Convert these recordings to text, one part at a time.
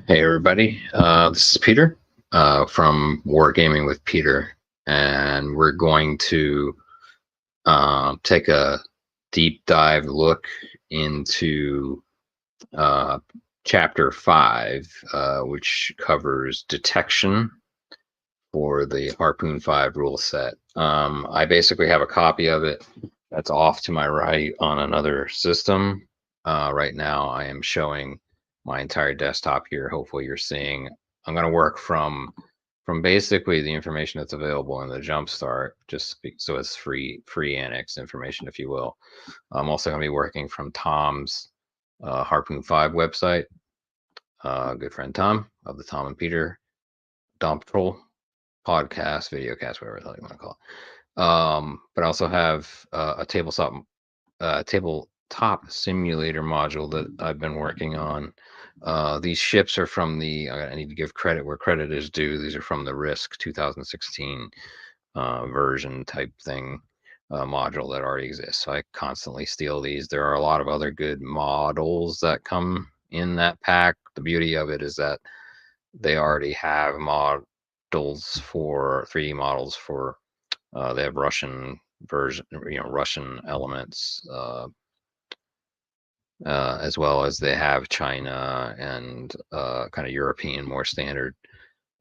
Hey everybody, this is Peter from Wargaming with Peter, and we're going to take a deep dive look into uh, Chapter 5, which covers detection for the Harpoon 5 rule set. I basically have a copy of it that's off to my right on another system. Right now I am showing my entire desktop here. Hopefully you're seeing. I'm going to work from basically the information that's available in the Jumpstart, so it's free annex information, if you will. I'm also going to be working from Tom's Harpoon 5 website. Good friend Tom of the Tom and Peter Dom Patrol podcast, videocast, whatever the hell you want to call it. But I also have a tabletop simulator module that I've been working on. These ships are from the. I need to give credit where credit is due. These are from the Risk 2016 version type thing module that already exists. So I constantly steal these. There are a lot of other good models that come in that pack. The beauty of it is that they already have models for 3D models for. They have Russian version, Russian elements, as well as they have China and kind of European, more standard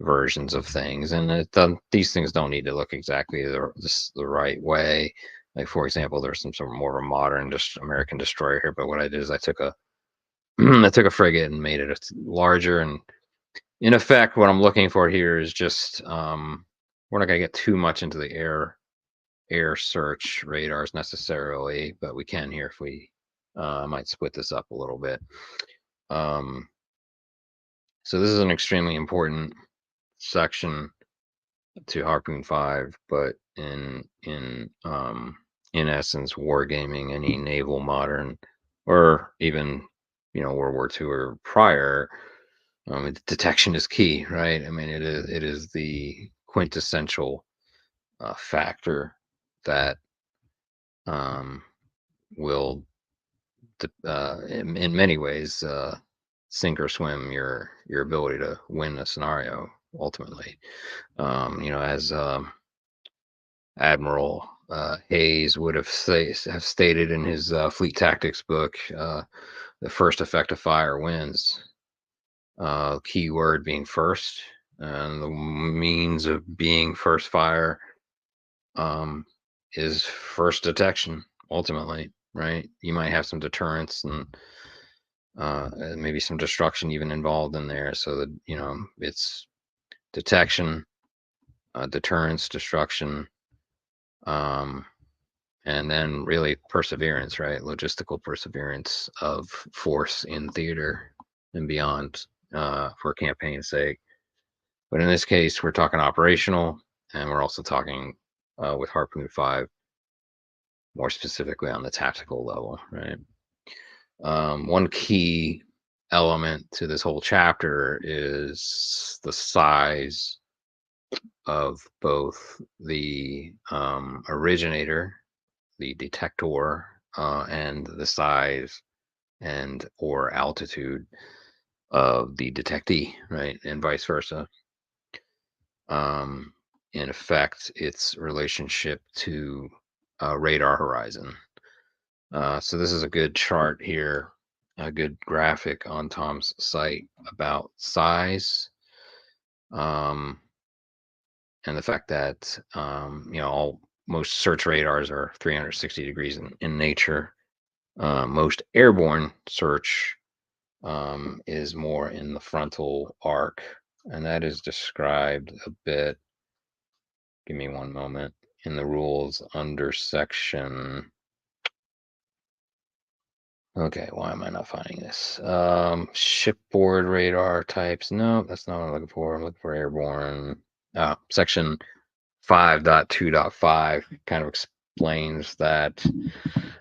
versions of things. And these things don't need to look exactly the right way. Like, for example, there's some sort of more of a modern American destroyer here. But what I did is I took a I took a frigate and made it larger. And in effect, what I'm looking for here is just we're not going to get too much into the air search radars necessarily, but we can here if we might split this up a little bit. Um, so this is an extremely important section to Harpoon 5, but in essence, wargaming, any naval modern, or even World War II or prior, detection is key, right? I mean, it is the quintessential factor that will, in many ways, sink or swim your ability to win a scenario ultimately. As Admiral Hayes would have stated in his fleet tactics book, the first effective fire wins. Key word being first, and the means of being first fire is first detection ultimately, right? You might have some deterrence and maybe some destruction even involved in there, so that it's detection, deterrence, destruction, and then really perseverance, right? Logistical perseverance of force in theater and beyond, for campaign's sake. But in this case, we're talking operational, and we're also talking with Harpoon 5 more specifically on the tactical level, right? One key element to this whole chapter is the size of both the originator, the detector, and the size and or altitude of the detectee, right, and vice versa. In effect, its relationship to radar horizon. So this is a good chart here, a good graphic on Tom's site about size, and the fact that most search radars are 360 degrees in nature. Most airborne search is more in the frontal arc, and that is described a bit. Give me one moment. In the rules under section. Okay, why am I not finding this? Shipboard radar types. No, that's not what I'm looking for. I'm looking for airborne. Section 5.2.5 kind of explains that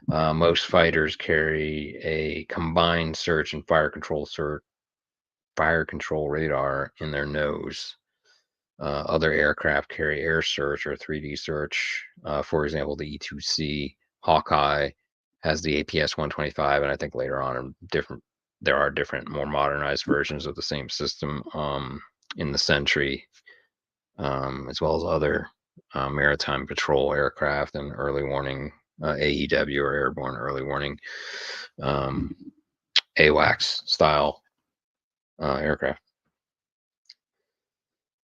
most fighters carry a combined search and fire control radar in their nose. Other aircraft carry air search or 3D search. For example, the E-2C Hawkeye has the APS 125, and I think later on different there are different, more modernized versions of the same system in the Sentry, as well as other maritime patrol aircraft and early warning AEW or airborne early warning AWACS style aircraft.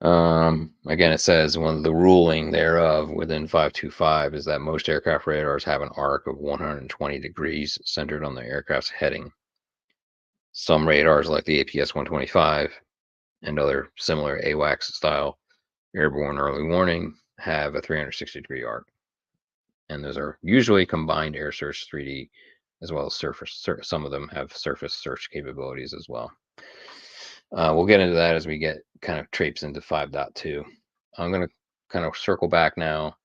Again, it says one of the ruling thereof within 525 is that most aircraft radars have an arc of 120 degrees centered on the aircraft's heading. Some radars, like the APS 125 and other similar AWACS style airborne early warning, have a 360-degree arc. And those are usually combined air search 3D, as well as surface. Some of them have surface search capabilities as well. We'll get into that as we get kind of traipse into 5.2. I'm going to kind of circle back now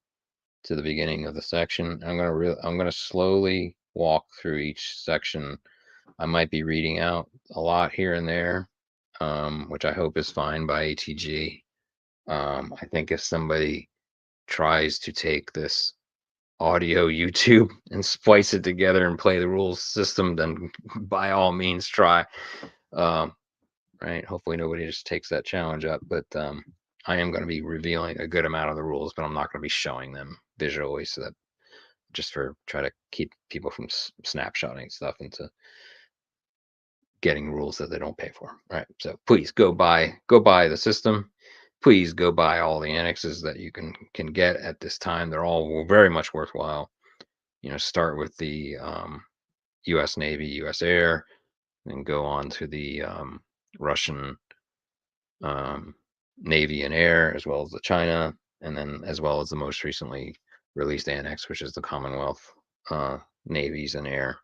to the beginning of the section. I'm going to slowly walk through each section. I might be reading out a lot here and there, which I hope is fine by ATG. I think if somebody tries to take this audio YouTube and splice it together and play the rules system, then by all means try. Right? Hopefully nobody just takes that challenge up, but I am going to be revealing a good amount of the rules, but I'm not going to be showing them visually, so that just for try to keep people from snapshotting stuff into getting rules that they don't pay for. All right, so please go buy the system. Please go buy all the annexes that you can get at this time. They're all very much worthwhile. Start with the U.S. Navy, U.S. Air, and go on to the Russian Navy and Air, as well as the China, and then as well as the most recently released annex, which is the Commonwealth Navies and Air.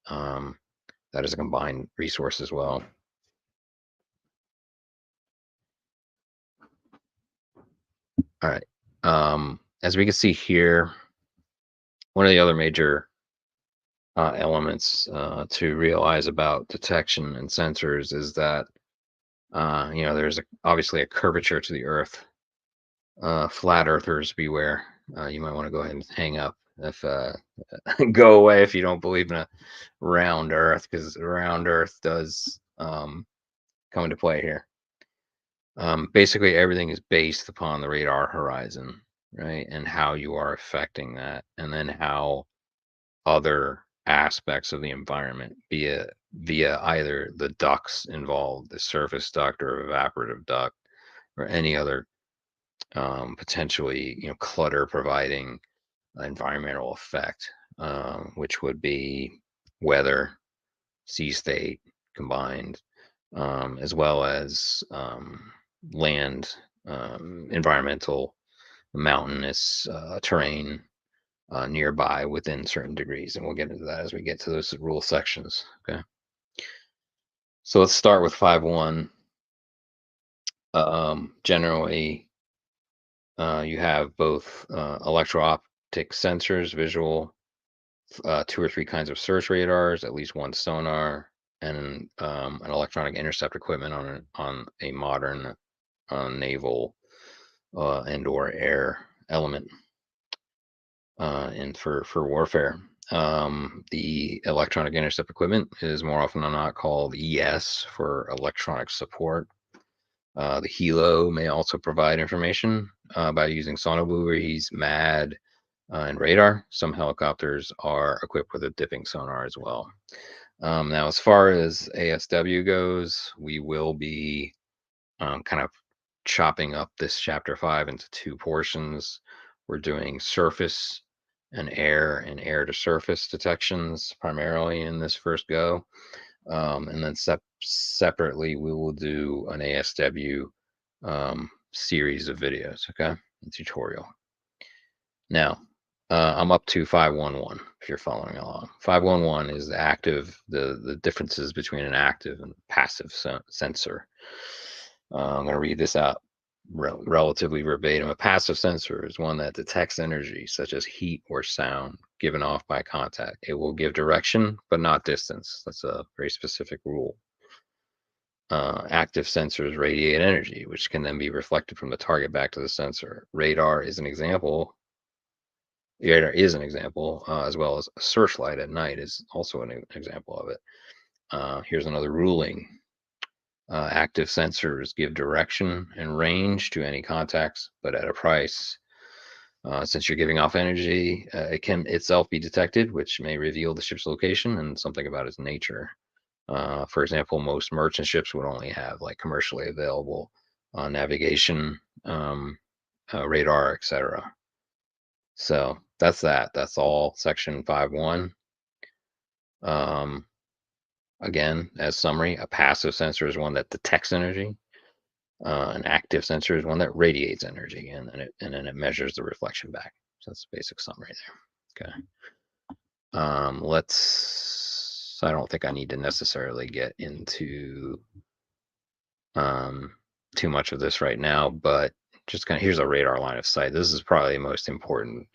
That is a combined resource as well. All right. As we can see here, one of the other major elements to realize about detection and sensors is that there's obviously a curvature to the Earth. Flat earthers beware. You might want to go ahead and hang up if go away if you don't believe in a round Earth, because round Earth does come into play here. Basically, everything is based upon the radar horizon, right, and how you are affecting that, and then how other aspects of the environment, via either the ducts involved, the surface duct or evaporative duct, or any other potentially clutter providing environmental effect, which would be weather, sea state combined, as well as land, environmental, mountainous terrain nearby within certain degrees. And we'll get into that as we get to those rule sections. Okay. So let's start with 5.1. Generally, you have both electro-optic sensors, visual, 2 or 3 kinds of search radars, at least 1 sonar, and an electronic intercept equipment on a modern naval and or air element and for warfare. The electronic intercept equipment is more often than not called ES for electronic support. The helo may also provide information by using sonobuoys, MAD, and radar. Some helicopters are equipped with a dipping sonar as well. Now, as far as ASW goes, we will be kind of chopping up this chapter 5 into 2 portions. We're doing surface and air to surface detections primarily in this first go. And then separately, we will do an ASW series of videos, okay, a tutorial. Now, I'm up to 5.1.1 if you're following along. 5.1.1 is the differences between an active and passive sensor. I'm going to read this out relatively verbatim. A passive sensor is one that detects energy, such as heat or sound, given off by contact. It will give direction, but not distance. That's a very specific rule. Active sensors radiate energy, which can then be reflected from the target back to the sensor. Radar is an example, as well as a searchlight at night is also an example of it. Here's another ruling. Active sensors give direction and range to any contacts, but at a price. Since you're giving off energy, it can itself be detected, which may reveal the ship's location and something about its nature. For example, most merchant ships would only have like commercially available navigation, radar, etc. So that's that. That's all section 5.1. Um, Again, as summary, a passive sensor is one that detects energy. An active sensor is one that radiates energy, and then it measures the reflection back. So that's the basic summary there. Okay. Let's. I don't think I need to necessarily get into too much of this right now, but just kind of here's a radar line of sight. This is probably the most important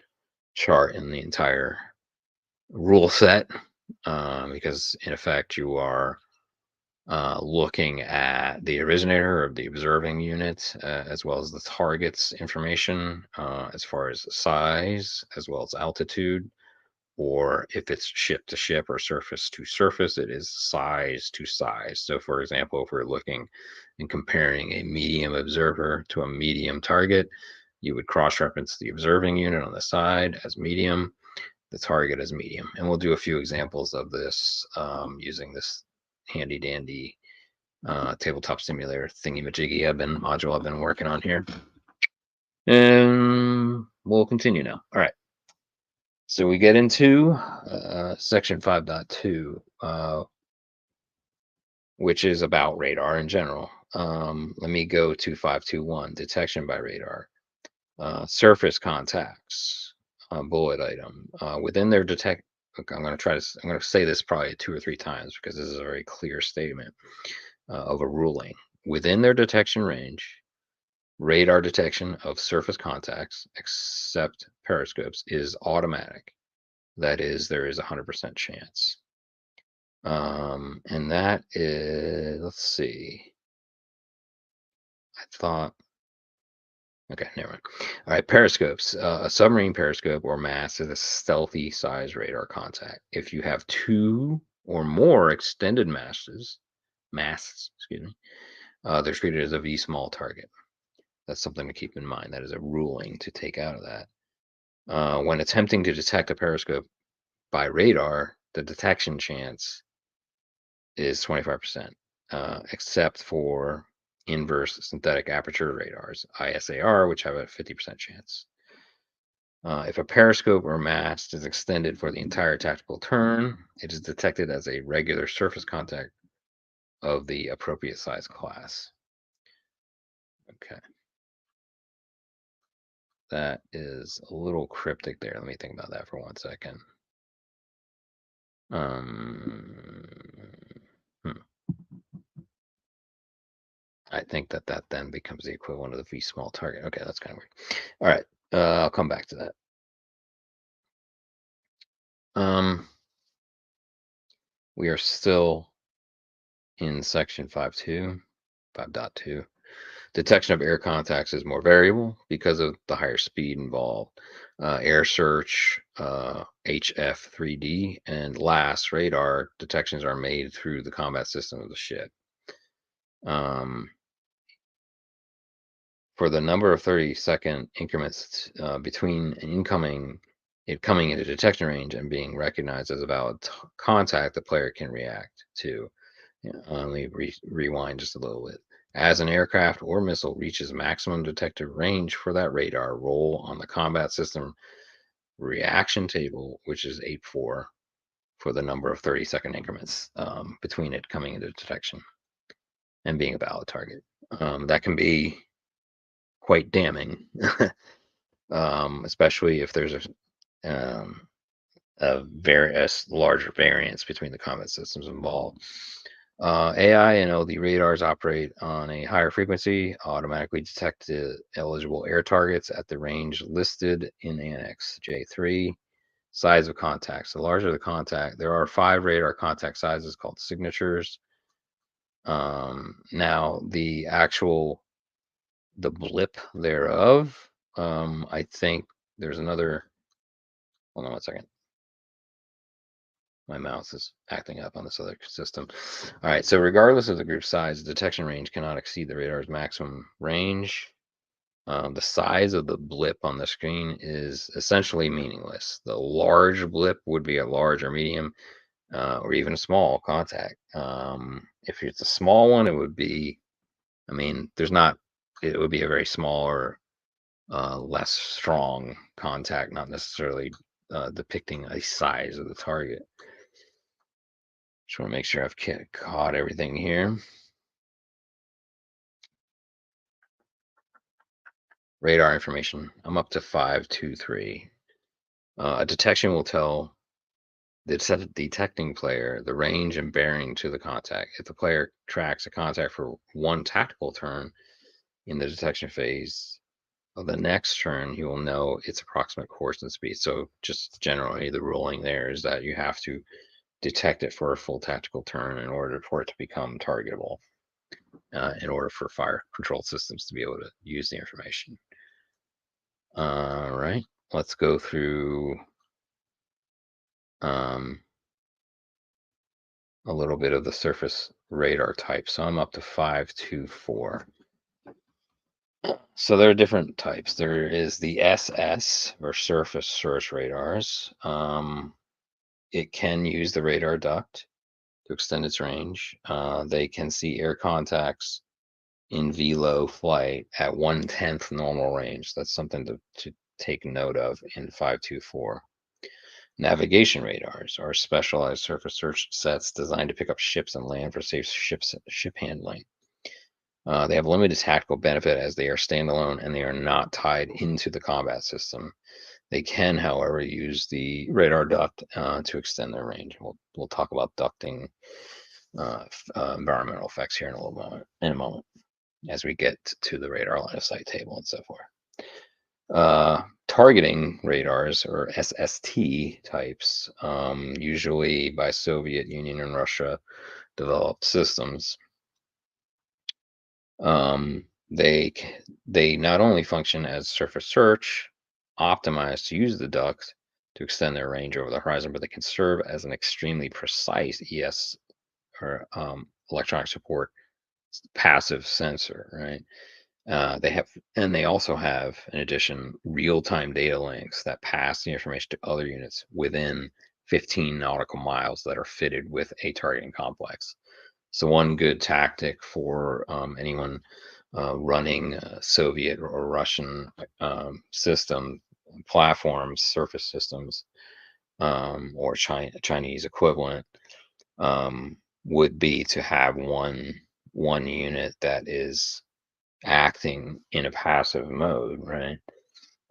chart in the entire rule set, because in effect you are looking at the originator of the observing unit, as well as the target's information, as far as size, as well as altitude, or if it's ship to ship or surface to surface, it is size to size. So, for example, if we're looking and comparing a medium observer to a medium target, you would cross-reference the observing unit on the side as medium, the target as medium. And we'll do a few examples of this using this handy dandy tabletop simulator thingy-majiggy module I've been working on here. And we'll continue now. All right. So we get into section 5.2, which is about radar in general. Let me go to 5.2.1, detection by radar. Surface contacts, bullet item. Within their detect, look, I'm going to say this probably 2 or 3 times because this is a very clear statement of a ruling. Within their detection range, radar detection of surface contacts, except periscopes, is automatic. That is, there is 100% chance. And that is, let's see. I thought, okay, never mind. All right, periscopes. A submarine periscope or mast is a stealthy size radar contact. If you have 2 or more extended masts, excuse me, they're treated as a V small target. That's something to keep in mind. That is a ruling to take out of that. When attempting to detect a periscope by radar, the detection chance is 25%, except for inverse synthetic aperture radars, ISAR, which have a 50% chance. If a periscope or mast is extended for the entire tactical turn, it is detected as a regular surface contact of the appropriate size class. Okay. That is a little cryptic there. Let me think about that for 1 second. Hmm. I think that then becomes the equivalent of the V small target. Okay, that's kind of weird. All right, I'll come back to that. We are still in section 5.2. Detection of air contacts is more variable because of the higher speed involved. Air search, HF3D, and LAS radar detections are made through the combat system of the ship. For the number of 30-second increments between it coming into detection range and being recognized as a valid contact, the player can react to. Let me rewind just a little bit. As an aircraft or missile reaches maximum detected range for that radar, roll on the combat system reaction table, which is 8.4, for the number of 30-second increments between it coming into detection and being a valid target. That can be quite damning, especially if there's a larger variance between the combat systems involved. AI and LD radars operate on a higher frequency, automatically detect the eligible air targets at the range listed in Annex J3. Size of contacts. The larger the contact, there are 5 radar contact sizes called signatures. Now, the blip thereof, I think there's another, hold on 1 second. My mouse is acting up on this other system. All right, so regardless of the group size, the detection range cannot exceed the radar's maximum range. The size of the blip on the screen is essentially meaningless. The large blip would be a large or medium or even a small contact. If it's a small one, it would be, I mean, it would be a very small or less strong contact, not necessarily depicting a size of the target. Just want to make sure I've caught everything here. Radar information. I'm up to 523. A detection will tell the detecting player the range and bearing to the contact. If the player tracks a contact for one tactical turn in the detection phase of the next turn, he will know its approximate course and speed. So just generally the ruling there is that you have to detect it for a full tactical turn in order for it to become targetable, in order for fire control systems to be able to use the information. All right, let's go through a little bit of the surface radar type. So I'm up to 524. So there are different types. There is the SS, or surface search radars. It can use the radar duct to extend its range. They can see air contacts in VLOW flight at 1/10 normal range. That's something to take note of in 524. Navigation radars are specialized surface search sets designed to pick up ships and land for safe ship handling. They have limited tactical benefit as they are standalone and they are not tied into the combat system. They can, however, use the radar duct to extend their range. We'll talk about ducting environmental effects here in a moment, as we get to the radar line of sight table and so forth. Targeting radars, or SST types, usually by Soviet Union and Russia developed systems. They not only function as surface search, optimized to use the duct to extend their range over the horizon, but they can serve as an extremely precise ES, or electronic support passive sensor, right? They also have, in addition, real-time data links that pass the information to other units within 15 nautical miles that are fitted with a targeting complex. So one good tactic for anyone running Soviet or Russian system platforms, surface systems, or Chinese equivalent, would be to have one unit that is acting in a passive mode, right?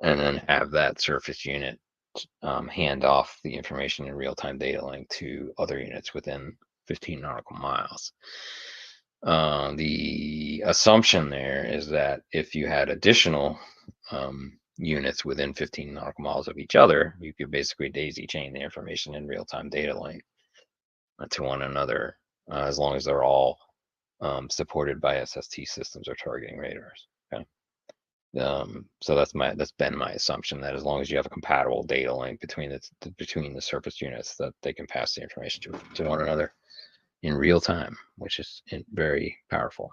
And then have that surface unit hand off the information in real-time data link to other units within 15 nautical miles. The assumption there is that if you had additional units within 15 nautical miles of each other, you could basically daisy chain the information in real-time data link to one another, as long as they're all supported by SST systems or targeting radars. Okay. So that's been my assumption, that as long as you have a compatible data link between the surface units, that they can pass the information to one another in real time, which is very powerful.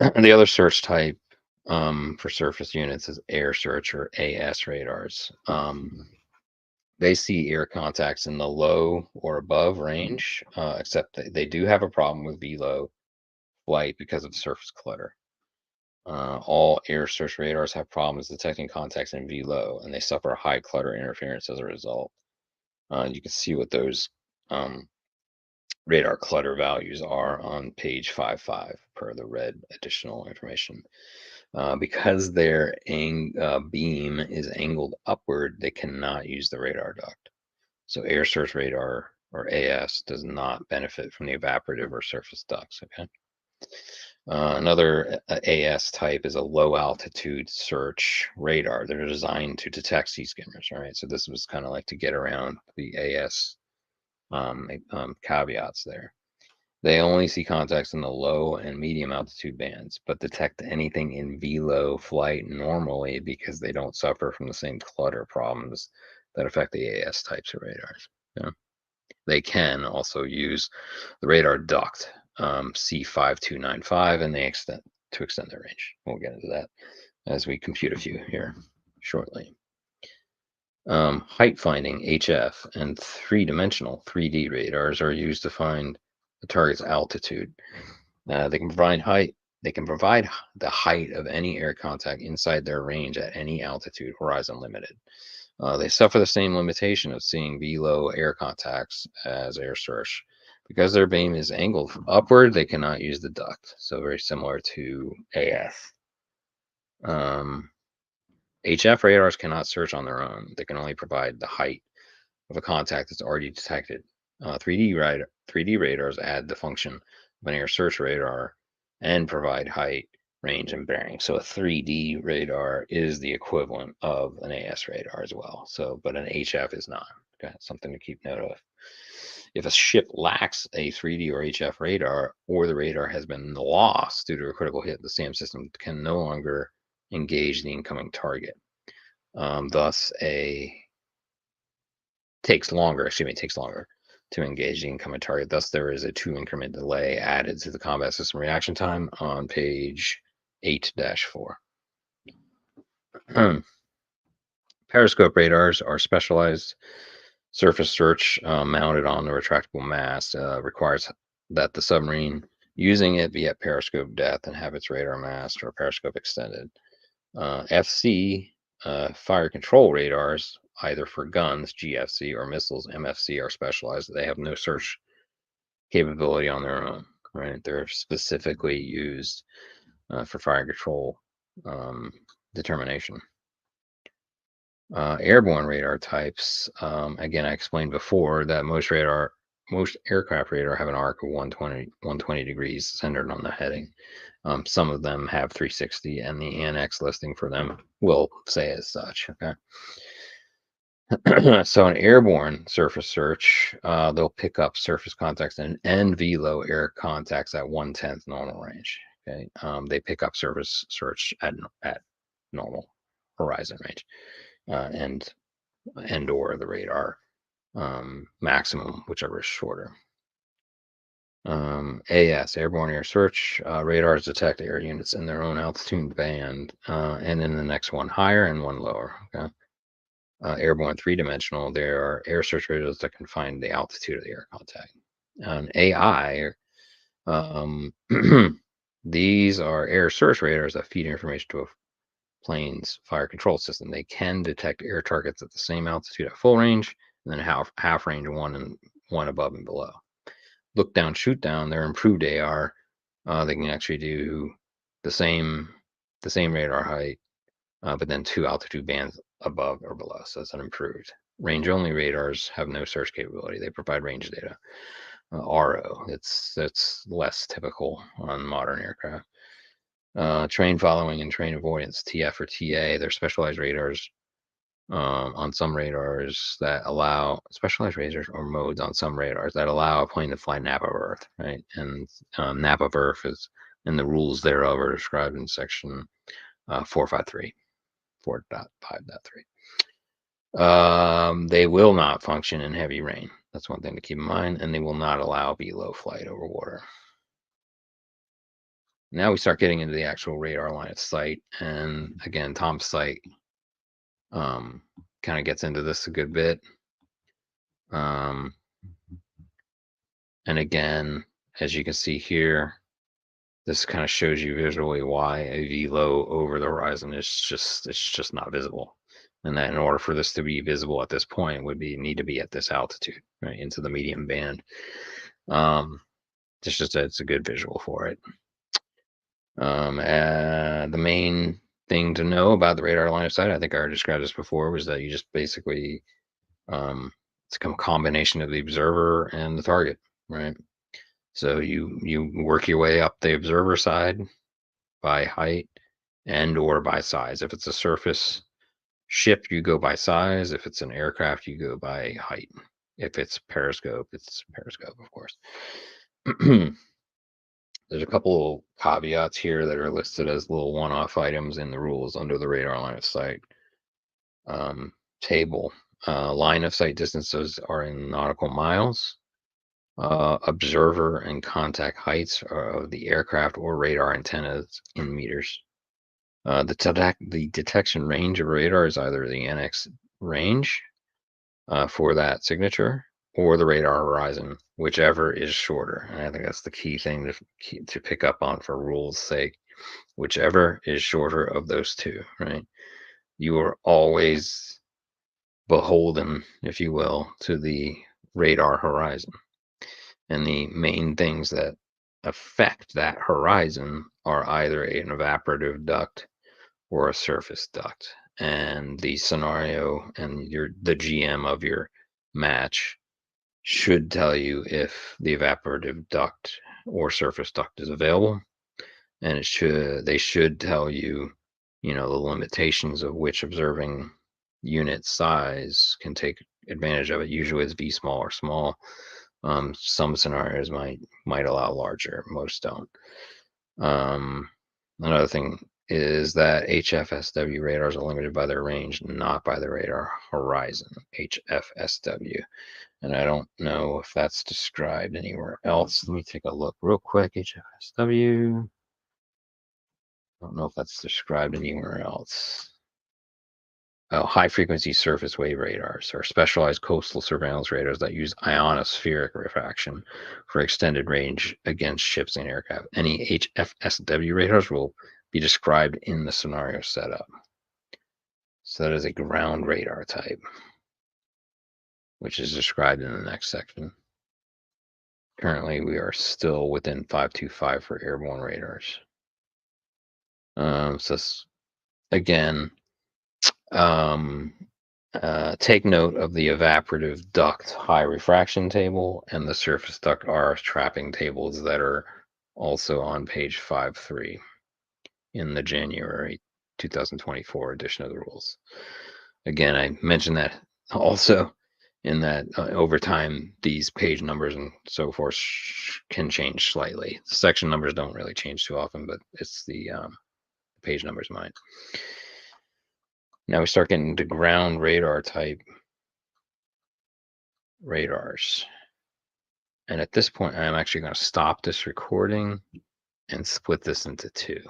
And the other search type for surface units is air search, or AS radars. They see air contacts in the low or above range, except they do have a problem with VLOW flight because of the surface clutter. All air search radars have problems detecting contacts in VLOW, and they suffer high clutter interference as a result. You can see what those radar clutter values are on page 5.5 per the red additional information. Because their beam is angled upward, they cannot use the radar duct. So air search radar, or AS, does not benefit from the evaporative or surface ducts. Okay. Another AS type is a low altitude search radar. They're designed to detect sea skimmers. All right. So this was kind of like to get around the AS caveats there. They only see contacts in the low and medium altitude bands, but detect anything in VLOW flight normally because they don't suffer from the same clutter problems that affect the AS types of radars. Yeah. they can also use the radar duct C5295, and they extend their range. We'll get into that as we compute a few here shortly. Height finding (HF) and three-dimensional (3D) radars are used to find the target's altitude. They can provide height. They can provide the height of any air contact inside their range at any altitude, horizon limited. They suffer the same limitation of seeing below air contacts as air search. Because their beam is angled upward, they cannot use the duct. So very similar to AF. HF radars cannot search on their own. They can only provide the height of a contact that's already detected. 3D radars add the function of an air search radar and provide height, range, and bearing. So a 3D radar is the equivalent of an AS radar as well. So, but an HF is not. Okay, something to keep note of. If a ship lacks a 3D or HF radar, or the radar has been lost due to a critical hit, the SAM system can no longer engage the incoming target. Thus, takes longer to engage the incoming target. Thus, there is a 2-increment delay added to the combat system reaction time on page 8-4. Periscope radars are specialized surface search mounted on the retractable mast. Requires that the submarine using it be at periscope depth and have its radar mast or periscope extended. FC fire control radars, either for guns, GFC, or missiles, MFC, are specialized. They have no search capability on their own, right? They're specifically used for fire control determination. Airborne radar types, again, I explained before that most aircraft radar have an arc of 120 degrees centered on the heading. Some of them have 360, and the annex listing for them will say as such. Okay. So an airborne surface search, they'll pick up surface contacts and VLO air contacts at 1/10 normal range. Okay. They pick up surface search at normal horizon range, and or the radar maximum, whichever is shorter. AS, airborne air search, radars detect air units in their own altitude band, and in the next one higher and one lower. Okay. Airborne 3-dimensional, there are air search radars that can find the altitude of the air contact. AI, these are air search radars that feed information to a plane's fire control system. They can detect air targets at the same altitude at full range, and then half range, one above and below. Look down, shoot down, they're improved AR. They can actually do the same radar height, but then 2 altitude bands above or below. So it's an improved. Range only radars have no search capability. They provide range data. RO, that's less typical on modern aircraft. Train following and train avoidance, TF or TA, they're specialized radars on some radars that allow specialized radars or modes on some radars that allow a plane to fly nap of Earth, right? And nap of Earth is, and the rules thereof are described in section 453, 4.5.3. They will not function in heavy rain. That's one thing to keep in mind, and they will not allow below flight over water. Now we start getting into the actual radar line of sight, and again, Tom's sight kind of gets into this a good bit. And again, as you can see here, this kind of shows you visually why a VLO over the horizon is just not visible. And that in order for this to be visible at this point would need to be at this altitude, right, into the medium band. It's a good visual for it. The main thing to know about the radar line of sight, I think I already described this before, was that you just basically it's a combination of the observer and the target, right? So you work your way up the observer side by height and or by size. If it's a surface ship, you go by size. If it's an aircraft, you go by height. If it's periscope, it's periscope, of course. There's a couple caveats here that are listed as little one-off items in the rules under the radar line of sight table. Line of sight distances are in nautical miles. Observer and contact heights of the aircraft or radar antennas in meters. The detection range of radar is either the NX range for that signature or the radar horizon, whichever is shorter. And I think that's the key thing to pick up on for rules' sake. Whichever is shorter of those two, right? You are always beholden, if you will, to the radar horizon. And the main things that affect that horizon are either an evaporative duct or a surface duct. And the scenario and the GM of your match should tell you if the evaporative duct or surface duct is available. And they should tell you, the limitations of which observing unit size can take advantage of it. Usually it's V small or small. Some scenarios might allow larger, most don't. Another thing is that HFSW radars are limited by their range, not by the radar horizon. HFSW, and I don't know if that's described anywhere else. Let me take a look real quick. HFSW. I don't know if that's described anywhere else. Oh, high frequency surface wave radars are specialized coastal surveillance radars that use ionospheric refraction for extended range against ships and aircraft. Any HFSW radars will be described in the scenario setup. So that is a ground radar type, which is described in the next section. Currently, we are still within 525 for airborne radars. So again, take note of the evaporative duct high refraction table and the surface duct R trapping tables that are also on page 5.3 in the January 2024 edition of the rules. Again, I mentioned that also in that over time, these page numbers and so forth can change slightly. The section numbers don't really change too often, but it's the page numbers might. Now we start getting to ground radar type radars. And at this point, I'm actually going to stop this recording and split this into two.